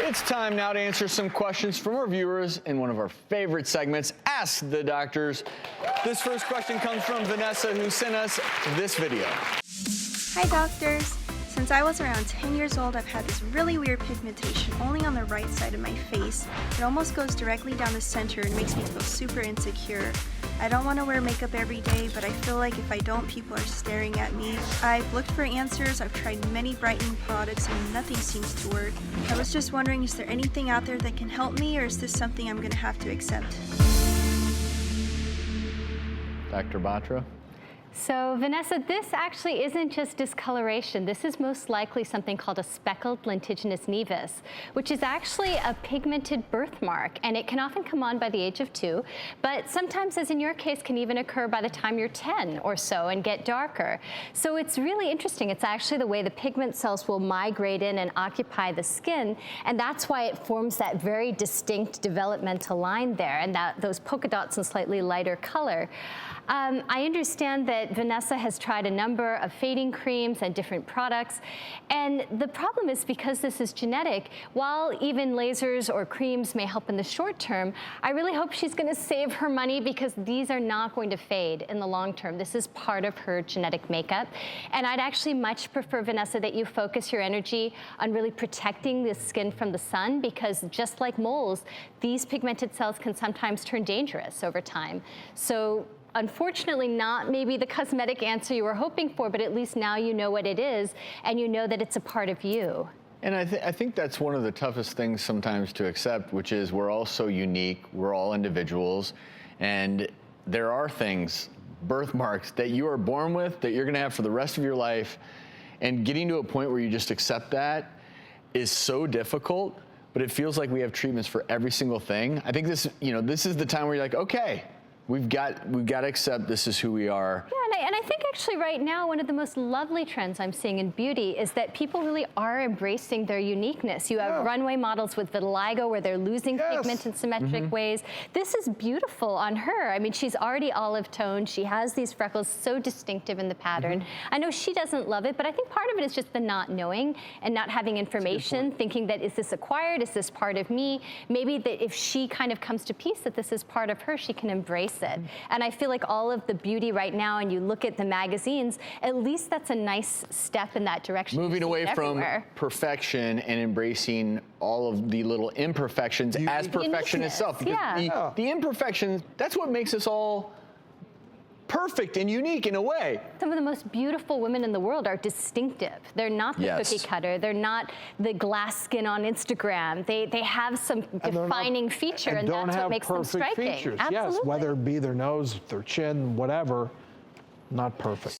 It's time now to answer some questions from our viewers in one of our favorite segments, Ask the Doctors. This first question comes from Vanessa, who sent us this video. Hi doctors. Since I was around 10 years old, I've had this really weird pigmentation only on the right side of my face. It almost goes directly down the center and makes me feel super insecure. I don't want to wear makeup every day, but I feel like if I don't, people are staring at me. I've looked for answers, I've tried many brightening products, and nothing seems to work. I was just wondering, is there anything out there that can help me, or is this something I'm going to have to accept? Dr. Batra? So Vanessa, this actually isn't just discoloration. This is most likely something called a speckled lentiginous nevus, which is actually a pigmented birthmark, and it can often come on by the age of 2, but sometimes, as in your case, can even occur by the time you're 10 or so and get darker. So it's really interesting. It's actually the way the pigment cells will migrate in and occupy the skin, and that's why it forms that very distinct developmental line there, and those polka dots in slightly lighter color. I understand that Vanessa has tried a number of fading creams and different products, and the problem is because this is genetic, while even lasers or creams may help in the short term, I really hope she's going to save her money because these are not going to fade in the long term. This is part of her genetic makeup, and I'd actually much prefer, Vanessa, that you focus your energy on really protecting the skin from the sun, because just like moles, these pigmented cells can sometimes turn dangerous over time. So unfortunately, not maybe the cosmetic answer you were hoping for, but at least now you know what it is, and you know that it's a part of you. And I think that's one of the toughest things sometimes to accept, which is we're all so unique, we're all individuals, and there are things, birthmarks, that you are born with that you're gonna have for the rest of your life, and getting to a point where you just accept that is so difficult, but it feels like we have treatments for every single thing. I think this, this is the time where you're like, okay, we've got to accept this is who we are. Yeah, and I think actually right now one of the most lovely trends I'm seeing in beauty is that people really are embracing their uniqueness. You have runway models with vitiligo where they're losing pigment in symmetric ways. This is beautiful on her. I mean, she's already olive toned. She has these freckles so distinctive in the pattern. I know she doesn't love it, but I think part of it is just the not knowing and not having information, thinking that is this acquired, is this part of me? Maybe that if she kind of comes to peace that this is part of her, she can embrace it. And I feel like all of the beauty right now, and you look at the magazines, at least that's a nice step in that direction. Moving away from perfection and embracing all of the little imperfections as perfection itself. Because the imperfections, that's what makes us all perfect and unique in a way. Some of the most beautiful women in the world are distinctive. They're not the cookie cutter. They're not the glass skin on Instagram. They have some defining feature, and that's what makes them striking. Features. Yes, whether it be their nose, their chin, whatever, not perfect.